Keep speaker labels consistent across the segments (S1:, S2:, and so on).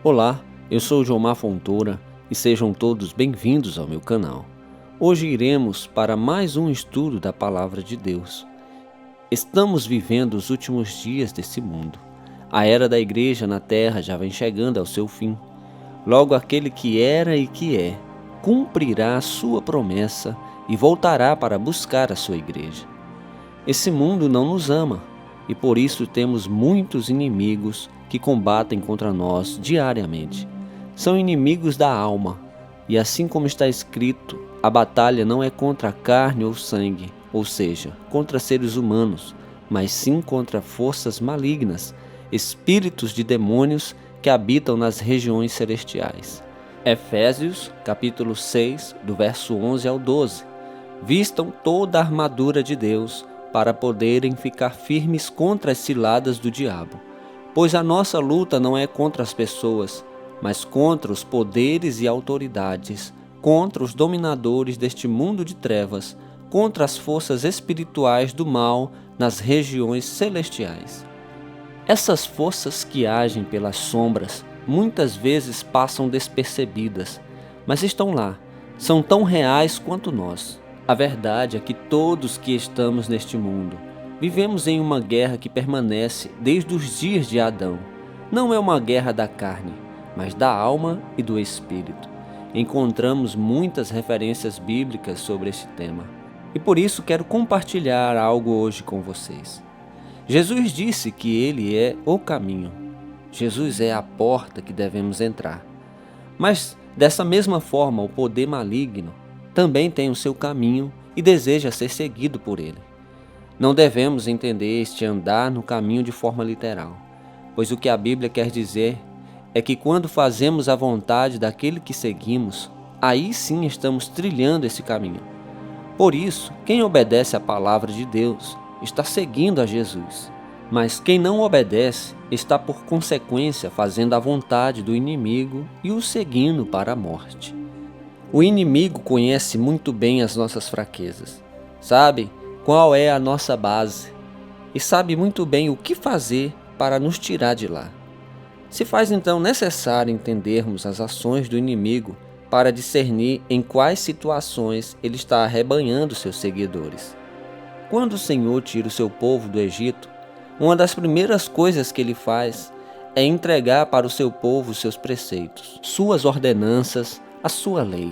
S1: Olá, eu sou o Jomar Fontoura e sejam todos bem-vindos ao meu canal. Hoje iremos para mais um estudo da Palavra de Deus. Estamos vivendo os últimos dias desse mundo. A era da igreja na terra já vem chegando ao seu fim. Logo aquele que era e que é, cumprirá a sua promessa e voltará para buscar a sua igreja. Esse mundo não nos ama e por isso temos muitos inimigos que combatem contra nós diariamente. São inimigos da alma, e assim como está escrito, a batalha não é contra a carne ou sangue, ou seja, contra seres humanos, mas sim contra forças malignas, espíritos de demônios que habitam nas regiões celestiais. Efésios, capítulo 6, do verso 11 ao 12. Vistam toda a armadura de Deus para poderem ficar firmes contra as ciladas do diabo. Pois a nossa luta não é contra as pessoas, mas contra os poderes e autoridades, contra os dominadores deste mundo de trevas, contra as forças espirituais do mal nas regiões celestiais. Essas forças que agem pelas sombras muitas vezes passam despercebidas, mas estão lá, são tão reais quanto nós. A verdade é que todos que estamos neste mundo vivemos em uma guerra que permanece desde os dias de Adão. Não é uma guerra da carne, mas da alma e do espírito. Encontramos muitas referências bíblicas sobre este tema, e por isso quero compartilhar algo hoje com vocês. Jesus disse que Ele é o caminho. Jesus é a porta que devemos entrar. Mas, dessa mesma forma, o poder maligno também tem o seu caminho e deseja ser seguido por ele. Não devemos entender este andar no caminho de forma literal, pois o que a Bíblia quer dizer é que quando fazemos a vontade daquele que seguimos, aí sim estamos trilhando esse caminho. Por isso, quem obedece à palavra de Deus está seguindo a Jesus, mas quem não obedece está por consequência fazendo a vontade do inimigo e o seguindo para a morte. O inimigo conhece muito bem as nossas fraquezas, sabe qual é a nossa base e sabe muito bem o que fazer para nos tirar de lá. Se faz então necessário entendermos as ações do inimigo para discernir em quais situações ele está arrebanhando seus seguidores. Quando o Senhor tira o seu povo do Egito, uma das primeiras coisas que ele faz é entregar para o seu povo seus preceitos, suas ordenanças, a sua lei.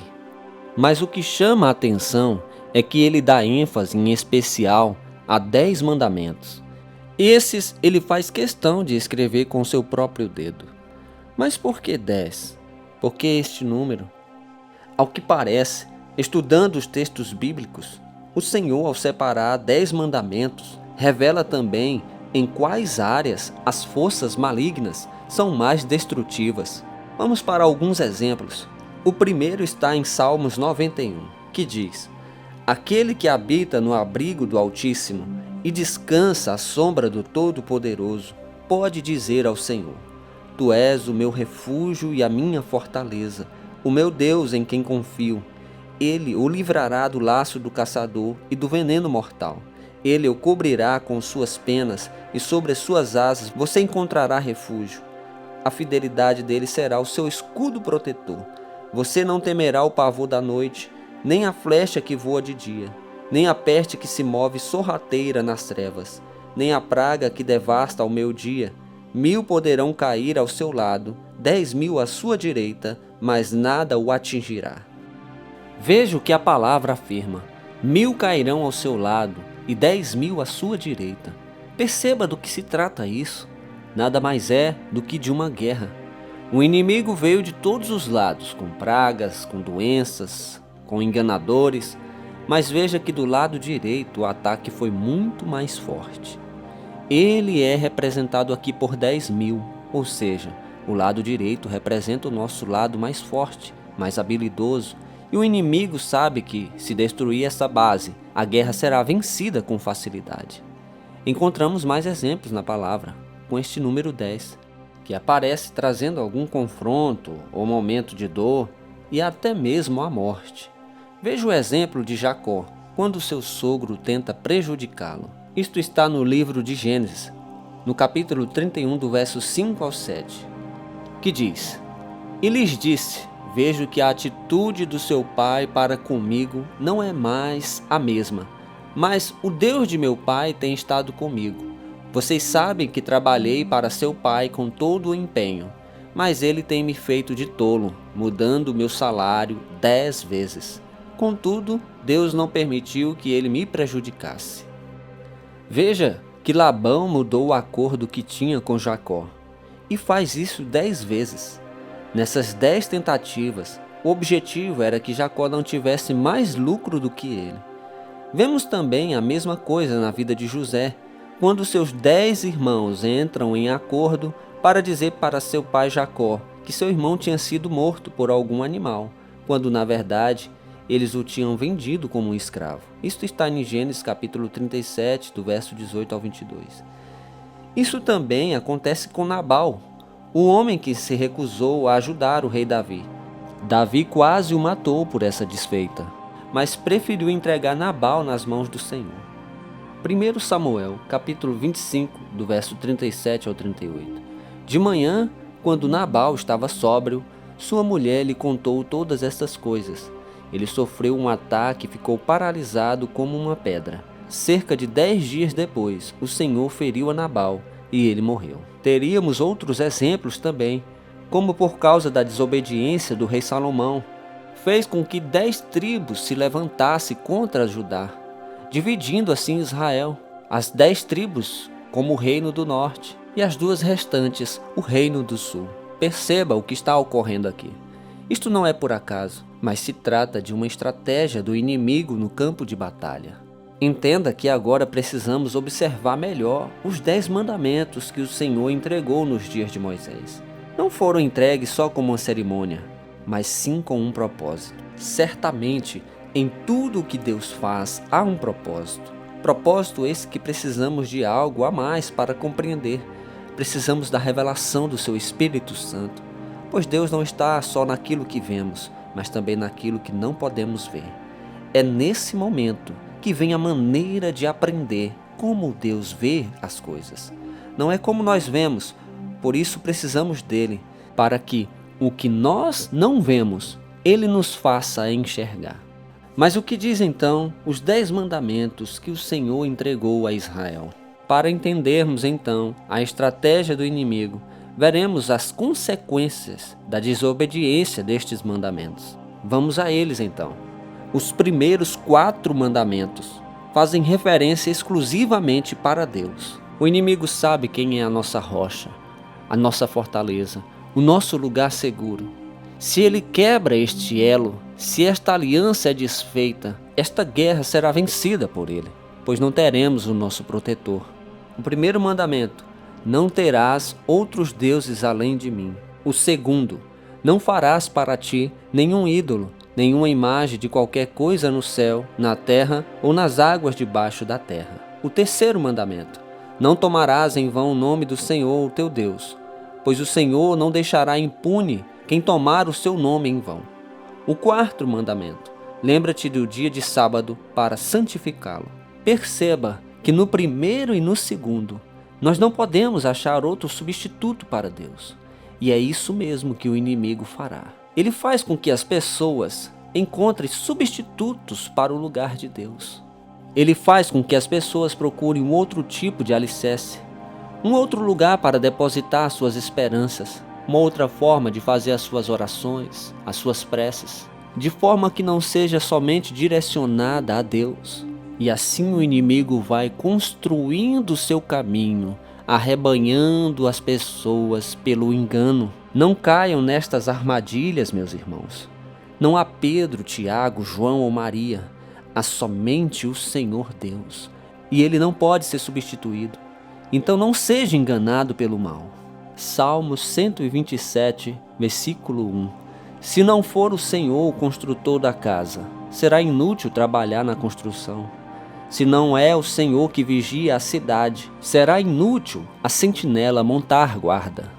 S1: Mas o que chama a atenção é que ele dá ênfase em especial a 10 mandamentos. Esses ele faz questão de escrever com seu próprio dedo. Mas por que 10? Por que este número? Ao que parece, estudando os textos bíblicos, o Senhor, ao separar 10 mandamentos, revela também em quais áreas as forças malignas são mais destrutivas. Vamos para alguns exemplos. O primeiro está em Salmos 91, que diz: Aquele que habita no abrigo do Altíssimo e descansa à sombra do Todo-Poderoso, pode dizer ao Senhor: Tu és o meu refúgio e a minha fortaleza, o meu Deus em quem confio. Ele o livrará do laço do caçador e do veneno mortal. Ele o cobrirá com suas penas e sobre as suas asas você encontrará refúgio. A fidelidade dele será o seu escudo protetor. Você não temerá o pavor da noite, nem a flecha que voa de dia, nem a peste que se move sorrateira nas trevas, nem a praga que devasta ao meio-dia. 1000 poderão cair ao seu lado, 10.000 à sua direita, mas nada o atingirá. Veja o que a palavra afirma: 1000 cairão ao seu lado e 10.000 à sua direita. Perceba do que se trata isso. Nada mais é do que de uma guerra. O inimigo veio de todos os lados, com pragas, com doenças, com enganadores, mas veja que do lado direito o ataque foi muito mais forte. Ele é representado aqui por 10.000, ou seja, o lado direito representa o nosso lado mais forte, mais habilidoso, e o inimigo sabe que, se destruir essa base, a guerra será vencida com facilidade. Encontramos mais exemplos na palavra, com este número 10. Que aparece trazendo algum confronto ou momento de dor e até mesmo a morte. Veja o exemplo de Jacó, quando seu sogro tenta prejudicá-lo. Isto está no livro de Gênesis, no capítulo 31, do verso 5 ao 7, que diz: E lhes disse: vejo que a atitude do seu pai para comigo não é mais a mesma, mas o Deus de meu pai tem estado comigo. Vocês sabem que trabalhei para seu pai com todo o empenho, mas ele tem me feito de tolo, mudando o meu salário 10 vezes. Contudo, Deus não permitiu que ele me prejudicasse. Veja que Labão mudou o acordo que tinha com Jacó, e faz isso 10 vezes. Nessas 10 tentativas, o objetivo era que Jacó não tivesse mais lucro do que ele. Vemos também a mesma coisa na vida de José, quando seus 10 irmãos entram em acordo para dizer para seu pai Jacó que seu irmão tinha sido morto por algum animal, quando na verdade eles o tinham vendido como um escravo. Isto está em Gênesis capítulo 37, do verso 18 ao 22. Isso também acontece com Nabal, o homem que se recusou a ajudar o rei Davi. Davi quase o matou por essa desfeita, mas preferiu entregar Nabal nas mãos do Senhor. 1 Samuel, capítulo 25, do verso 37 ao 38. De manhã, quando Nabal estava sóbrio, sua mulher lhe contou todas estas coisas. Ele sofreu um ataque e ficou paralisado como uma pedra. Cerca de 10 dias depois, o Senhor feriu a Nabal e ele morreu. Teríamos outros exemplos também, como por causa da desobediência do rei Salomão, fez com que 10 tribos se levantassem contra Judá, dividindo assim Israel, as 10 tribos como o reino do norte e as 2 restantes o reino do sul. Perceba o que está ocorrendo aqui. Isto não é por acaso, mas se trata de uma estratégia do inimigo no campo de batalha. Entenda que agora precisamos observar melhor os 10 mandamentos que o Senhor entregou nos dias de Moisés. Não foram entregues só como uma cerimônia, mas sim com um propósito. Certamente, em tudo o que Deus faz há um propósito. Propósito esse que precisamos de algo a mais para compreender. Precisamos da revelação do seu Espírito Santo, pois Deus não está só naquilo que vemos, mas também naquilo que não podemos ver. É nesse momento que vem a maneira de aprender como Deus vê as coisas. Não é como nós vemos, por isso precisamos dele, para que o que nós não vemos, ele nos faça enxergar. Mas o que diz então os 10 mandamentos que o Senhor entregou a Israel? Para entendermos então a estratégia do inimigo, veremos as consequências da desobediência destes mandamentos. Vamos a eles então. Os primeiros 4 mandamentos fazem referência exclusivamente para Deus. O inimigo sabe quem é a nossa rocha, a nossa fortaleza, o nosso lugar seguro. Se ele quebra este elo, se esta aliança é desfeita, esta guerra será vencida por ele, pois não teremos o nosso protetor. O primeiro mandamento: não terás outros deuses além de mim. O segundo: não farás para ti nenhum ídolo, nenhuma imagem de qualquer coisa no céu, na terra ou nas águas debaixo da terra. O terceiro mandamento: não tomarás em vão o nome do Senhor, o teu Deus, pois o Senhor não deixará impune quem tomar o seu nome em vão. O quarto mandamento: lembra-te do dia de sábado para santificá-lo. Perceba que no primeiro e no segundo, nós não podemos achar outro substituto para Deus. E é isso mesmo que o inimigo fará. Ele faz com que as pessoas encontrem substitutos para o lugar de Deus. Ele faz com que as pessoas procurem um outro tipo de alicerce, um outro lugar para depositar suas esperanças, uma outra forma de fazer as suas orações, as suas preces, de forma que não seja somente direcionada a Deus. E assim o inimigo vai construindo seu caminho, arrebanhando as pessoas pelo engano. Não caiam nestas armadilhas, meus irmãos. Não há Pedro, Tiago, João ou Maria. Há somente o Senhor Deus. E ele não pode ser substituído. Então não seja enganado pelo mal. Salmo 127, versículo 1. Se não for o Senhor o construtor da casa, será inútil trabalhar na construção. Se não é o Senhor que vigia a cidade, será inútil a sentinela montar guarda.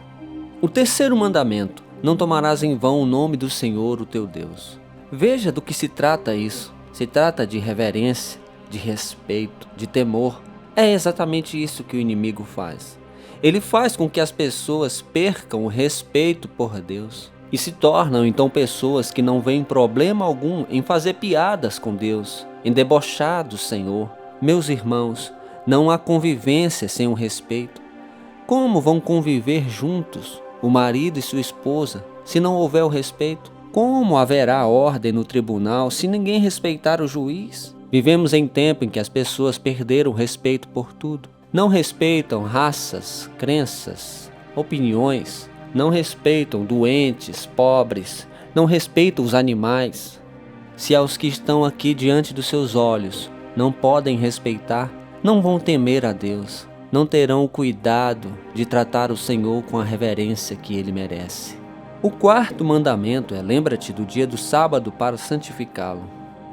S1: O terceiro mandamento: não tomarás em vão o nome do Senhor, o teu Deus. Veja do que se trata isso. Se trata de reverência, de respeito, de temor. É exatamente isso que o inimigo faz. Ele faz com que as pessoas percam o respeito por Deus. e se tornam então pessoas que não veem problema algum em fazer piadas com Deus, em debochar do Senhor. Meus irmãos, não há convivência sem o respeito. Como vão conviver juntos, o marido e sua esposa, se não houver o respeito? Como haverá ordem no tribunal se ninguém respeitar o juiz? Vivemos em tempo em que as pessoas perderam o respeito por tudo. Não respeitam raças, crenças, opiniões. Não respeitam doentes, pobres. Não respeitam os animais. Se aos que estão aqui diante dos seus olhos não podem respeitar, não vão temer a Deus. Não terão o cuidado de tratar o Senhor com a reverência que Ele merece. O quarto mandamento é: lembra-te do dia do sábado para santificá-lo.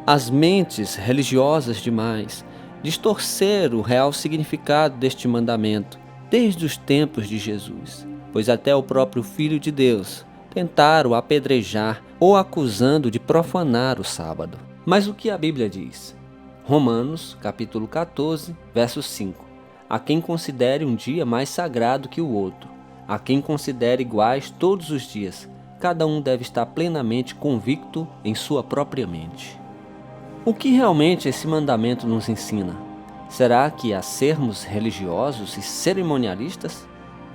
S1: As mentes religiosas demais distorceram o real significado deste mandamento desde os tempos de Jesus, pois até o próprio Filho de Deus tentaram apedrejar ou acusando de profanar o sábado. Mas o que a Bíblia diz? Romanos, capítulo 14, verso 5. A quem considere um dia mais sagrado que o outro, a quem considere iguais todos os dias, cada um deve estar plenamente convicto em sua própria mente. O que realmente esse mandamento nos ensina? Será que a sermos religiosos e cerimonialistas?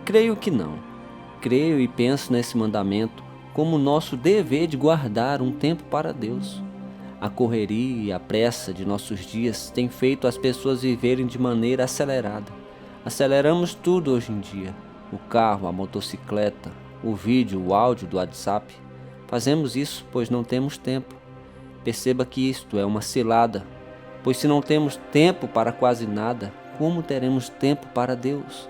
S1: Creio que não. Creio e penso nesse mandamento como nosso dever de guardar um tempo para Deus. A correria e a pressa de nossos dias tem feito as pessoas viverem de maneira acelerada. Aceleramos tudo hoje em dia: o carro, a motocicleta, o vídeo, o áudio do WhatsApp. Fazemos isso pois não temos tempo. Perceba que isto é uma cilada, pois se não temos tempo para quase nada, como teremos tempo para Deus?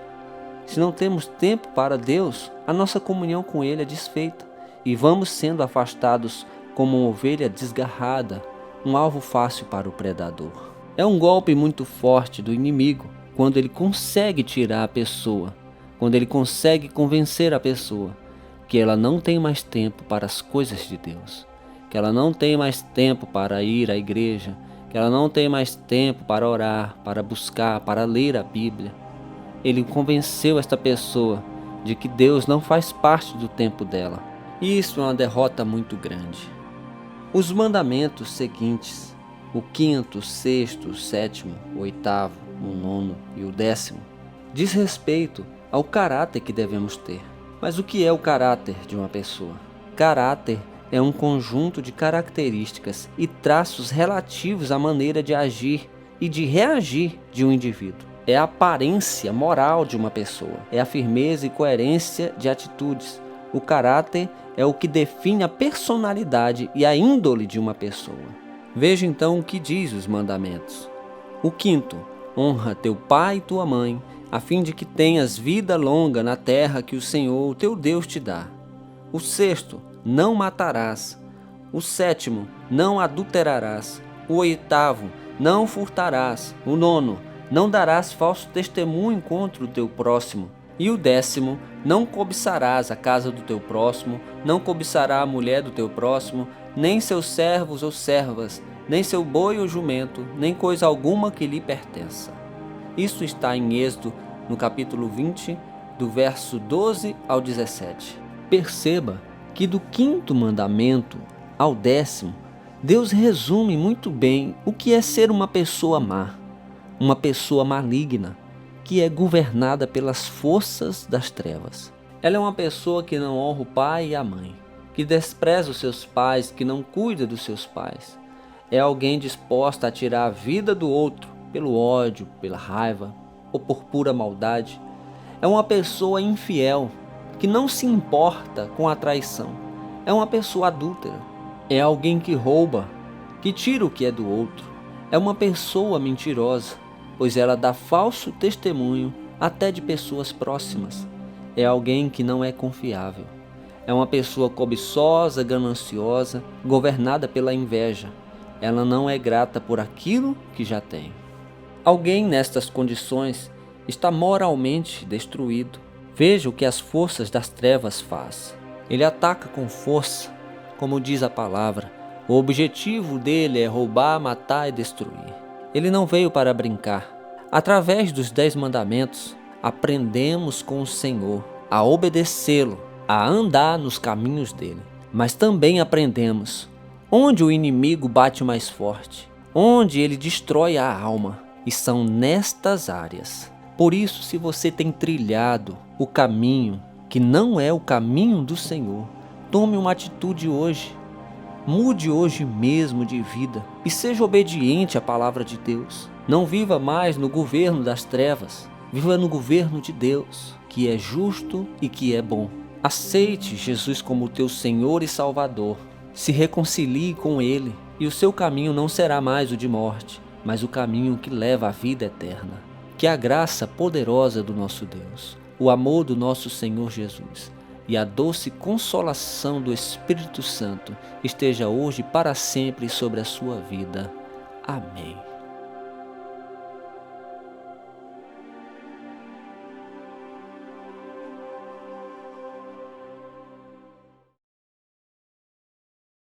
S1: Se não temos tempo para Deus, a nossa comunhão com Ele é desfeita e vamos sendo afastados como uma ovelha desgarrada, um alvo fácil para o predador. É um golpe muito forte do inimigo quando ele consegue tirar a pessoa, quando ele consegue convencer a pessoa que ela não tem mais tempo para as coisas de Deus, que ela não tem mais tempo para ir à igreja, que ela não tem mais tempo para orar, para buscar, para ler a Bíblia. Ele convenceu esta pessoa de que Deus não faz parte do tempo dela. E isso é uma derrota muito grande. Os mandamentos seguintes, o quinto, o sexto, o sétimo, o oitavo, o nono e o décimo, diz respeito ao caráter que devemos ter. Mas o que é o caráter de uma pessoa? Caráter é um conjunto de características e traços relativos à maneira de agir e de reagir de um indivíduo. É a aparência moral de uma pessoa, é a firmeza e coerência de atitudes. O caráter é o que define a personalidade e a índole de uma pessoa. Veja então o que diz os mandamentos. O quinto: honra teu pai e tua mãe, a fim de que tenhas vida longa na terra que o Senhor, teu Deus, te dá. O sexto: não matarás. O sétimo: não adulterarás. O oitavo: não furtarás. O nono: não darás falso testemunho contra o teu próximo. E o décimo: não cobiçarás a casa do teu próximo, não cobiçará a mulher do teu próximo, nem seus servos ou servas, nem seu boi ou jumento, nem coisa alguma que lhe pertença. Isso está em Êxodo, no capítulo 20, do verso 12 ao 17. Perceba que do quinto mandamento ao décimo, Deus resume muito bem o que é ser uma pessoa má, uma pessoa maligna, que é governada pelas forças das trevas. Ela é uma pessoa que não honra o pai e a mãe, que despreza os seus pais, que não cuida dos seus pais. É alguém disposta a tirar a vida do outro pelo ódio, pela raiva ou por pura maldade. É uma pessoa infiel, que não se importa com a traição. É uma pessoa adúltera. É alguém que rouba, que tira o que é do outro. É uma pessoa mentirosa, pois ela dá falso testemunho até de pessoas próximas. É alguém que não é confiável. É uma pessoa cobiçosa, gananciosa, governada pela inveja. Ela não é grata por aquilo que já tem. Alguém nestas condições está moralmente destruído. Veja o que as forças das trevas fazem. Ele ataca com força, como diz a palavra. O objetivo dele é roubar, matar e destruir. Ele não veio para brincar. Através dos 10 mandamentos, aprendemos com o Senhor a obedecê-lo a andar nos caminhos dele. Mas também aprendemos onde o inimigo bate mais forte, onde ele destrói a alma, e são nestas áreas. Por isso, se você tem trilhado o caminho que não é o caminho do Senhor, tome uma atitude hoje. Mude hoje mesmo de vida e seja obediente à palavra de Deus. Não viva mais no governo das trevas, viva no governo de Deus, que é justo e que é bom. Aceite Jesus como teu Senhor e Salvador. Se reconcilie com Ele e o seu caminho não será mais o de morte, mas o caminho que leva à vida eterna. Que a graça poderosa do nosso Deus, o amor do nosso Senhor Jesus e a doce consolação do Espírito Santo esteja hoje e para sempre sobre a sua vida. Amém.